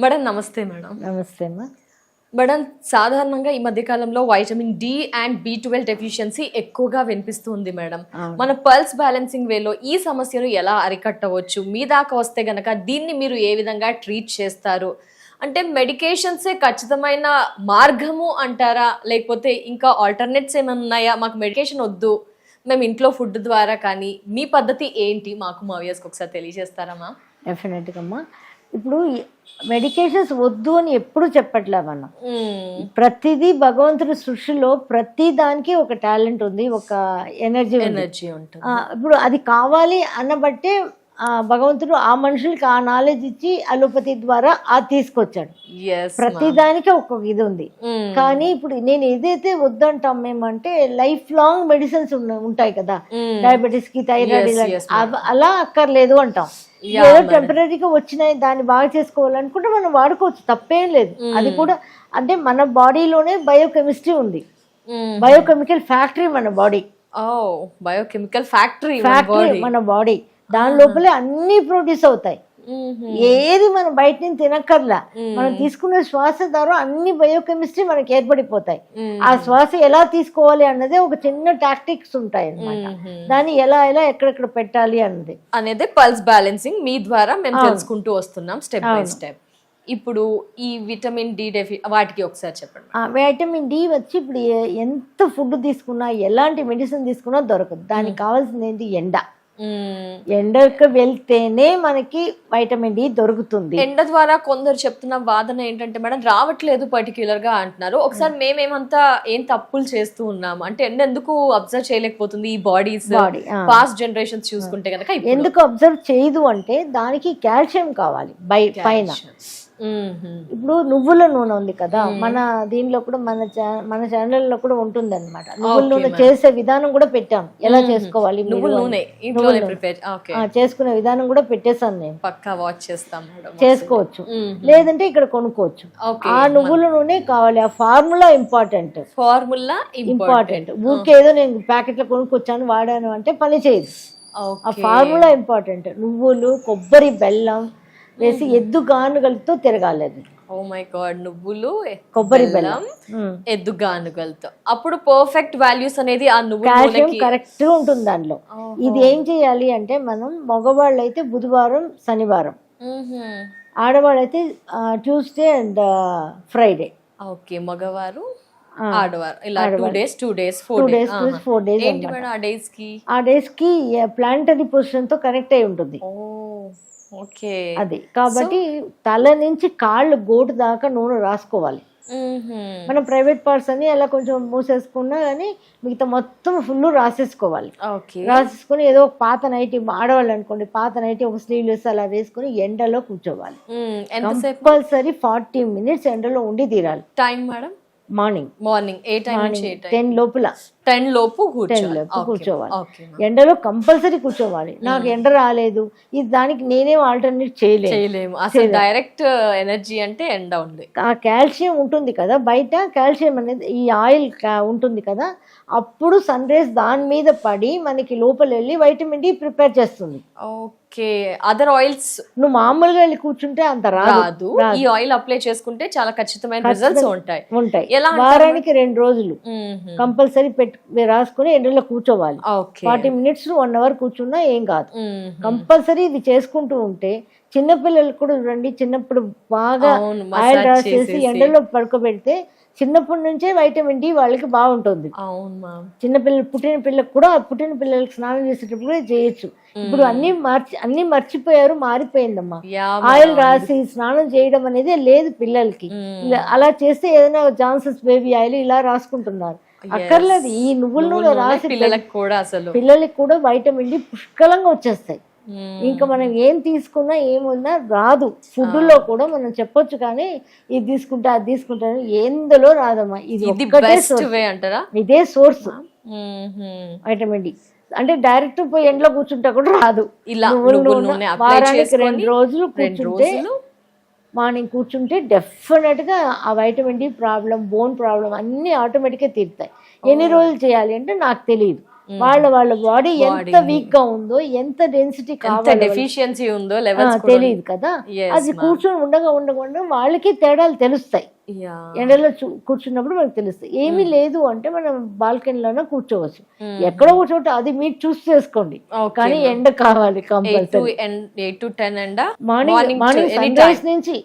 Madam నమస్తే madam. నమస్తే అమ్మా. మేడం సాధారణంగా ఈ మధ్య కాలంలో vitamin D and B12 deficiency ఎక్కువగా వినిపిస్తుంది మేడం. మన పల్స్ బ్యాలెన్సింగ్ వేలో ఈ సమస్యను ఎలా అరికట్టవచ్చు? మీ దాకా వస్తే గనక దీన్ని మీరు ఏ విధంగా ట్రీట్ చేస్తారు? అంటే మెడికేషన్సే ఖచ్చితమైన మార్గము అంటారా, లేకపోతే ఇంకా ఆల్టర్నేట్స్ ఏమైనా ఉన్నాయా? మాకు మెడికేషన్ వద్దు, మేము ఇంట్లో ఫుడ్ ద్వారా కానీ, మీ పద్ధతి ఏంటి మాకు మా వ్యూయర్స్కి ఒకసారి తెలియజేస్తారమ్మా? డెఫినెట్గా అమ్మా. ఇప్పుడు మెడికేషన్స్ వద్దు అని ఎప్పుడు చెప్పట్లే మనం. ప్రతిదీ భగవంతుడి సృష్టిలో ప్రతి దానికి ఒక టాలెంట్ ఉంది, ఒక ఎనర్జీ ఉంటుంది. ఇప్పుడు అది కావాలి అన్నబట్టే భగవంతుడు ఆ మనుషులకి ఆ నాలెడ్జ్ ఇచ్చి అలోపతి ద్వారా అది తీసుకొచ్చాడు. ప్రతి దానికి ఒక ఇది ఉంది. కానీ ఇప్పుడు నేను ఏదైతే వద్దంటాం మేమంటే లైఫ్ లాంగ్ మెడిసిన్స్ ఉంటాయి కదా, డయాబెటీస్ కి, థైరాయిడ్, అలా అక్కర్లేదు అంటాం. ఏదో టెంపరీగా వచ్చినాయి దాన్ని బాగా చేసుకోవాలనుకుంటే మనం వాడుకోవచ్చు, తప్పేం లేదు. అది కూడా అంటే మన బాడీలోనే బయోకెమిస్ట్రీ ఉంది, బయోకెమికల్ ఫ్యాక్టరీ మన బాడీ. బయోకెమికల్ ఫ్యాక్టరీ మన బాడీ. దాని లోపలే అన్ని ప్రొడ్యూస్ అవుతాయి. ఏది మనం బయట నుంచి తినక్కర్లా, మనం తీసుకునే శ్వాస ద్వారా అన్ని బయోకెమిస్ట్రీ మనకి ఏర్పడిపోతాయి. ఆ శ్వాస ఎలా తీసుకోవాలి అన్నదే ఒక చిన్న టాక్టిక్స్ ఉంటాయి అన్నమాట. దాన్ని ఎలా ఎక్కడెక్కడ పెట్టాలి అనేది పల్స్ బ్యాలెన్సింగ్ మీ ద్వారా మేము తెలుసుకుంటూ వస్తున్నాం స్టెప్ బై స్టెప్. ఇప్పుడు ఈ విటమిన్ డి వాటికి ఒకసారి చెప్పండి. విటమిన్ డి వచ్చి ఇప్పుడు ఎంత ఫుడ్ తీసుకున్నా, ఎలాంటి మెడిసిన్ తీసుకున్నా దొరకదు. దానికి కావాల్సింది ఏంటి? ఎండకు వెళ్తేనే మనకి వైటమిన్ డి దొరుకుతుంది. ఎండ ద్వారా కొందరు చెప్తున్న వాదన ఏంటంటే మేడం రావట్లేదు పర్టిక్యులర్ గా అంటున్నారు. ఒకసారి మేమేమంతా ఏం తప్పులు చేస్తూ ఉన్నాము అంటే ఎండ ఎందుకు అబ్జర్వ్ చేయలేకపోతుంది ఈ బాడీస్? పాస్ట్ జనరేషన్స్ చూసుకుంటే కనుక ఎందుకు అబ్జర్వ్ చేయదు అంటే దానికి కాల్షియం కావాలి పైన. ఇప్పుడు నువ్వుల నూనె ఉంది కదా, మన దీనిలో కూడా మన ఛానల్లో కూడా ఉంటుంది అనమాట. నువ్వుల నూనె చేసే విధానం కూడా పెట్టాం, ఎలా చేసుకోవాలి చేసుకునే విధానం కూడా పెట్టేసాను నేను. పక్కా వాచ్ చేస్తాం, చేసుకోవచ్చు. లేదంటే ఇక్కడ కొనుక్కోవచ్చు. ఆ నువ్వుల నూనె కావాలి. ఆ ఫార్ములా ఇంపార్టెంట్. ఊరికే ఏదో నేను ప్యాకెట్లో కొనుక్కొచ్చాను వాడాను అంటే పని చేయదు. ఆ ఫార్ములా ఇంపార్టెంట్. నువ్వులు, కొబ్బరి, బెల్లం వేసి ఎద్దు గానుగలతో తిరగాలి. అది ఓ మై గాడ్. నువ్వులు, కొబ్బరి, బెల్లం, ఎద్దు గానుగలతో అప్పుడు పర్ఫెక్ట్ వాల్యూస్ అనేది ఆ కాల్షియం కరెక్ట్ ఉంటుంది దాంట్లో. ఇది ఏం చేయాలి అంటే మనం మగవాళ్ళు అయితే బుధవారం, శనివారం, ఆడవాళ్ళైతే ట్యూస్డే అండ్ ఫ్రైడే. ఓకే, మగవారు, ఆడవారు ఇలా 2 days 4 days. ఆ డేస్ కి ప్లానటరీ పొజిషన్ తో కనెక్ట్ అయి ఉంటుంది. అది కాబట్టి తల నుంచి కాళ్ళు గోటు దాకా నూనె రాసుకోవాలి. మనం ప్రైవేట్ పార్ట్స్ అని అలా కొంచెం మూసేసుకున్నా కానీ మిగతా మొత్తం ఫుల్ రాసేసుకోవాలి. రాసేసుకుని ఏదో పాత నైటీ, ఆడవాళ్ళు అనుకోండి పాత నైటీ ఒక స్లీవ్లెస్ అలా వేసుకుని ఎండలో కూర్చోవాలి. కంపల్సరీ 40 minutes ఎండలో ఉండి తీరాలి. Time madam? మార్నింగ్ 10 లోపల 10 లోపు కూర్చోవాలి. ఎండలో కంపల్సరీ కూర్చోవాలి. నాకు ఎండ రాలేదు, ఇది దానికి నేనేం ఆల్టర్నేట్ చేయలేము. అసలు డైరెక్ట్ ఎనర్జీ అంటే ఎండ ఉంది. ఆ కాల్షియం ఉంటుంది కదా బయట, కాల్షియం అనేది ఈ ఆయిల్ ఉంటుంది కదా, అప్పుడు సన్ రేస్ దాని మీద పడి మనకి లోపల వెళ్ళి వైటమిన్ డి ప్రిపేర్ చేస్తుంది. ఓకే, అదర్ ఆయిల్స్ నువ్వు మామూలుగా వెళ్ళి కూర్చుంటే అంత రాదు. ఈ ఆయిల్ అప్లై చేసుకుంటే చాలా ఖచ్చితమైన రిజల్ట్స్ ఉంటాయి. వారానికి 2 రోజులు కంపల్సరీ రాసుకుని ఎండలో కూర్చోవాలి. 40 minutes 1 hour కూర్చున్నా ఏం కాదు. కంపల్సరీ ఇది చేసుకుంటూ ఉంటే చిన్నపిల్లలు కూడా చూడండి, చిన్నప్పుడు బాగా ఆయిల్ రాసేసి ఎండలో పడుకోబెడితే చిన్నప్పటి నుంచే వైటమిన్ డి వాళ్ళకి బాగుంటుంది. చిన్నపిల్లలు పుట్టిన పిల్లలకి స్నానం చేసేటప్పుడు చేయొచ్చు. ఇప్పుడు అన్ని మర్చిపోయారు, మారిపోయిందమ్మా. ఆయిల్ రాసి స్నానం చేయడం అనేది లేదు పిల్లలకి. అలా చేస్తే ఏదైనా జాన్సన్స్ బేబీ ఆయిల్ ఇలా రాసుకుంటున్నారు. అక్కర్లేదు. ఈ నువ్వుల నూనె రాసి పిల్లలకి కూడా వైటమిన్ డి పుష్కలంగా వచ్చేస్తాయి. ఇంకా మనం ఏం తీసుకున్నా ఏమున్నా రాదు. ఫుడ్ లో కూడా మనం చెప్పొచ్చు కానీ ఇది తీసుకుంటా అది తీసుకుంటా ఎందులో రాదమ్మా. ఇదే సోర్స్ వైటమిన్ డి. అంటే డైరెక్ట్ పోయి ఎండలో కూర్చుంటా కూడా రాదు. వారానికి 2 రోజులు కూర్చుంటే, మార్నింగ్ కూర్చుంటే డెఫినెట్ గా ఆ vitamin D problem, bone problem అన్ని ఆటోమేటిక్గా తీరుతాయి. ఎన్ని రోజులు చేయాలి అంటే నాకు తెలియదు. వాళ్ళ బాడీ ఎంత వీక్ గా ఉందో, ఎంత డెన్సిటీ కావాలి, డెఫిషియన్సీ ఉందో లెవెల్స్ తెలియదు కదా. అది కూర్చొని ఉండగా వాళ్ళకి తేడాలు తెలుస్తాయి. ఎండలో కూర్చున్నప్పుడు మనకు తెలుస్తాయి. ఏమీ లేదు అంటే మనం బాల్కనీలోనే కూర్చోవచ్చు, ఎక్కడో కూర్చోవచ్చు, అది మీరు చూస్ చేసుకోండి. కానీ ఎండ కావాలి కంపల్సరీ. 8 to 10 ఎండ, మార్నింగ్ సన్ రైజ్ నుంచి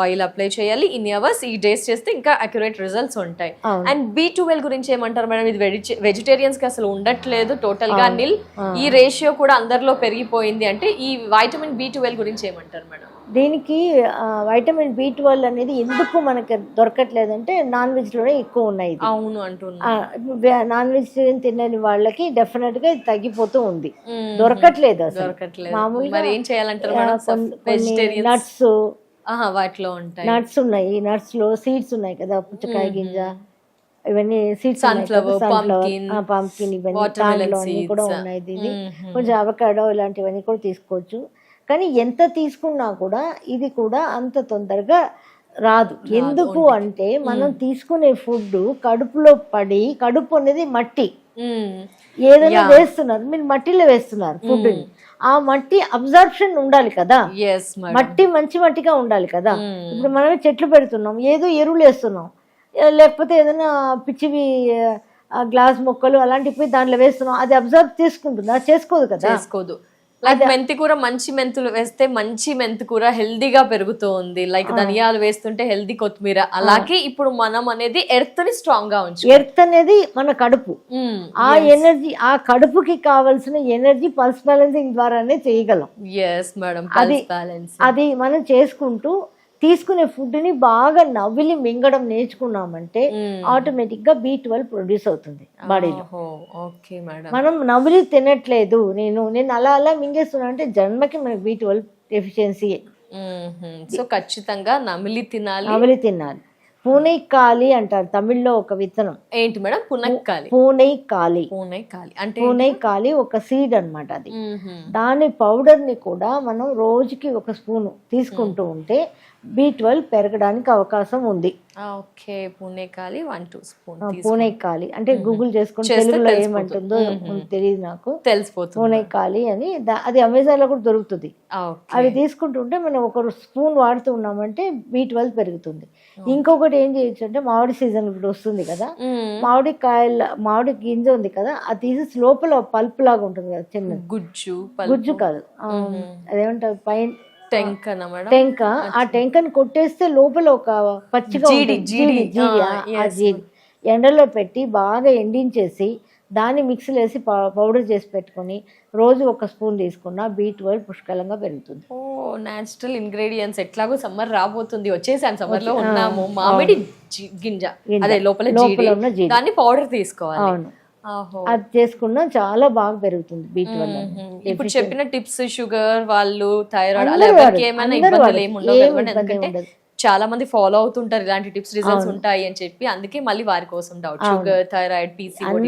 ఆయిల్ అప్లై చేయాలి. ఇన్ని అవర్స్ ఈ డేస్ చేస్తే ఇంకా అక్యురేట్ రిజల్ట్స్ ఉంటాయి. అండ్ B12 గురించి ఏమంటారు మేడం? ఇది వెజిటేరియన్స్ కి అసలు ఉండట్లేదు, టోటల్ గా నిల్. ఈ రేషియో కూడా అందరిలో పెరిగిపోయింది. అంటే ఈ వైటమిన్ B12 గురించి ఏమంటారు మేడం? దీనికి వైటమిన్ B12 అనేది ఎందుకు మనకి దొరకట్లేదంటే నాన్ వెజ్ లోనే ఎక్కువ ఉన్నాయి. అవును అంటున్నారు. నాన్ వెజిటేరియన్ తినని వాళ్ళకి డెఫినెట్ గా ఇది తగ్గిపోతూ ఉంది, దొరకట్లేదు అసలు. మామూలుగా ఏం చేయాలంటారు? నట్స్ వాటిలో ఉంటాయి, నట్స్ ఉన్నాయి, నట్స్ లో సీడ్స్ ఉన్నాయి కదా, పుచ్చకాయ గింజ, ఇవన్నీ సీడ్స్, పంకిన్, ఇవన్నీ దాంట్లో కూడా ఉన్నాయి. ఇది కొంచెం అవకాడో ఇలాంటివన్నీ కూడా తీసుకోవచ్చు. కానీ ఎంత తీసుకున్నా కూడా ఇది కూడా అంత తొందరగా రాదు. ఎందుకు అంటే మనం తీసుకునే ఫుడ్ కడుపులో పడి, కడుపు అనేది మట్టి, ఏదైనా వేస్తున్నారు మీరు మట్టిలో వేస్తున్నారు ఫుడ్, ఆ మట్టి అబ్జర్ప్షన్ ఉండాలి కదా, మట్టి మంచి మట్టిగా ఉండాలి కదా. ఇప్పుడు మనమే చెట్లు పెడుతున్నాం, ఏదో ఎరువులు వేస్తున్నాం, లేకపోతే ఏదైనా పిచ్చివి గ్లాస్ మొక్కలు అలాంటివి దాంట్లో వేస్తున్నాం, అది అబ్జర్వ్ చేసుకుంటుందా? చేసుకోదు కదా. చేసుకోదు. లైక్ మెంతి కూర, మంచి మెంతులు వేస్తే మంచి మెంతి కూర హెల్దీగా పెరుగుతుంది. లైక్ ధనియాలు వేస్తుంటే హెల్దీ కొత్తిమీర. అలాగే ఇప్పుడు మనం అనేది ఎర్త్ ని స్ట్రాంగ్ గా ఉంచు. ఎర్త్ అనేది మన కడుపు, ఆ ఎనర్జీ, ఆ కడుపుకి కావాల్సిన ఎనర్జీ పల్స్ బ్యాలెన్సింగ్ ద్వారానే చేయగలం. అది మనం చేసుకుంటూ తీసుకునే ఫుడ్ ని బాగా నవ్విలి మింగడం నేర్చుకున్నామంటే ఆటోమేటిక్ గా B12 ప్రొడ్యూస్ అవుతుంది బాడీలో. మనం నవ్విలి తినట్లేదు, నేను అలా మింగేస్తున్నా అంటే జన్మకి మనకి B12 డెఫిషియన్సీ. సో ఖచ్చితంగా నమిలి తినాలి. పూనైకాలి అంటారు తమిళ్లో ఒక విత్తనం. ఏంటి మేడం? పూనైకాలి అంటే పూనైకాలి ఒక సీడ్ అన్నమాట. అది దాని పౌడర్ ని కూడా మనం రోజుకి ఒక స్పూన్ తీసుకుంటూ ఉంటే B12 పెరగడానికి అవకాశం ఉంది. పూనైకాలి అంటే గూగుల్ చేసుకుంటే తెలుగులో ఏమంటుందో తెలియదు నాకు, తెలిసిపోతుంది. పూనైకాలి అని అది అమెజాన్ లో కూడా దొరుకుతుంది. అవి తీసుకుంటుంటే మనం ఒక స్పూన్ వాడుతూ ఉన్నామంటే B12 పెరుగుతుంది. ఇంకొకటి ఏం చేయొచ్చు అంటే మామిడి సీజన్ ఇప్పుడు వస్తుంది కదా, మామిడి గింజ ఉంది కదా, అది తీసి లోపల పల్ప్ లాగా ఉంటుంది కదా, చిన్న గుజ్జు కాదు, అదేమంటారు పైన టెంక, ఆ టెంకని కొట్టేస్తే లోపల ఒక పచ్చిగా జీడి ఎండలో పెట్టి బాగా ఎండించేసి దాన్ని మిక్సీలో వేసి పౌడర్ చేసి పెట్టుకొని రోజు ఒక స్పూన్ తీసుకున్నా B12 పుష్కలంగా పెరుగుతుంది. Natural ingredients. ఎట్లాగో సమ్మర్ రాబోతుంది, వచ్చేసాను, సమ్మర్ లో ఉన్నాము. మామిడి గింజ అదే లోపల జీడి, దాన్ని పౌడర్ తీసుకోవాలి. అవును, అది చేసుకున్నా చాలా బాగా పెరుగుతుంది B12. ఇప్పుడు చెప్పిన టిప్స్ షుగర్ వాళ్ళు, థైరాయిడ్ ఏమైనా ఇబ్బందులు ఏమి ఉండవు, ఎందుకంటే చాలా మంది ఫాలో అవుతుంటారు ఇలాంటి టిప్స్, రిజల్ట్స్ ఉంటాయి అని చెప్పి. అందుకే మళ్ళీ వారి కోసం డౌట్. షుగర్, థైరాయిడ్, PCOD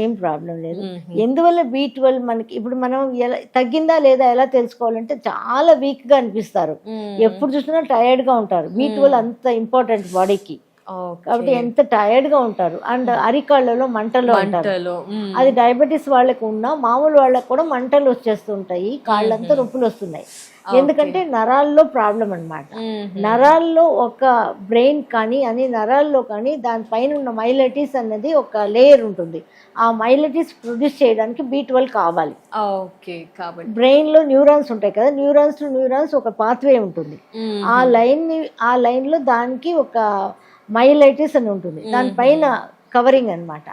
ఏం ప్రాబ్లం లేదు. ఎందువల్ల B12 మనకి ఇప్పుడు మనం ఎలా తగ్గిందా లేదా ఎలా తెలుసుకోవాలంటే చాలా వీక్ గా అనిపిస్తారు, ఎప్పుడు చూసినా టైర్డ్ గా ఉంటారు. B12 అంత ఇంపార్టెంట్ బాడీకి కాబట్టి ఎంత టైర్డ్ గా ఉంటారు. అండ్ అరికాళ్ళలో మంటలు అంటారు, అది డయాబెటీస్ వాళ్ళకి ఉన్నా మామూలు వాళ్ళకి కూడా మంటలు వచ్చేస్తుంటాయి, కాళ్ళంతా నొప్పులు వస్తున్నాయి. ఎందుకంటే నరాల్లో ప్రాబ్లం అన్నమాట. నరాల్లో ఒక బ్రెయిన్ కానీ నరాల్లో కానీ దానిపైన ఉన్న మైలటిస్ అన్నది ఒక లేయర్ ఉంటుంది. ఆ మైలటిస్ ప్రొడ్యూస్ చేయడానికి B12 కావాలి. బ్రెయిన్ లో న్యూరాన్స్ ఉంటాయి కదా, న్యూరాన్స్ ఒక పాత్వే ఉంటుంది. ఆ లైన్ లో దానికి ఒక మైలైటిస్ అని ఉంటుంది, దానిపైన కవరింగ్ అన్నమాట.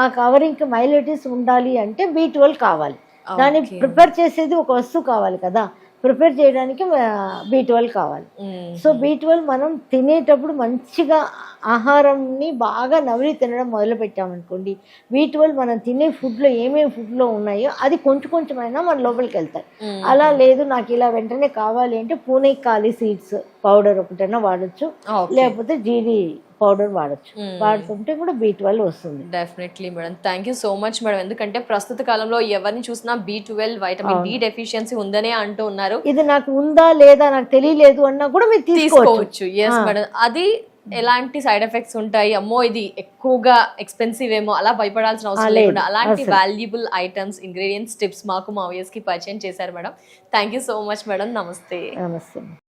ఆ కవరింగ్ మైలైటిస్ ఉండాలి అంటే B12 కావాలి. దాన్ని ప్రిపేర్ చేసేది ఒక వస్తువు కావాలి కదా, ప్రిపేర్ చేయడానికి B12 కావాలి. సో B12 మనం తినేటప్పుడు మంచిగా ఆహారంని బాగా నవిలి తినడం మొదలు పెట్టామనుకోండి, B12 మనం తినే ఫుడ్లో ఏమేమి ఫుడ్లో ఉన్నాయో అది కొంచెమైనా మన లోపలికి వెళ్తాయి. అలా లేదు నాకు ఇలా వెంటనే కావాలి అంటే పూనైకాలి సీడ్స్ పౌడర్ ఒకటైనా వాడచ్చు, లేకపోతే జీడి పౌడర్ వాడచ్చు. వాడుతుంటే కూడా B12 వస్తుంది. Definitely madam, thank you so much madam. ఎందుకంటే ప్రస్తుత కాలంలో ఎవరిని చూసినా B12 వైటమిన్ D డెఫిషియన్సీ ఉందనే అంటూ ఉన్నారు. ఇది నాకు ఉందా లేదా నాకు తెలియలేదు అన్నా కూడా మీరు తీసుకోవచ్చు. ఎస్ మేడం, అది ఎలాంటి సైడ్ ఎఫెక్ట్స్ ఉంటాయి, అమ్మో ఇది ఎక్కువగా ఎక్స్పెన్సివ్ ఏమో అలా భయపడాల్సిన అవసరం లేకుండా అలాంటి వాల్యుబుల్ ఐటమ్స్, ఇంగ్రీడియంట్స్, టిప్స్ మాకు మా వ్యూయర్స్ కి పరిచయం చేశారు madam. Thank you so much madam. నమస్తే. నమస్తే.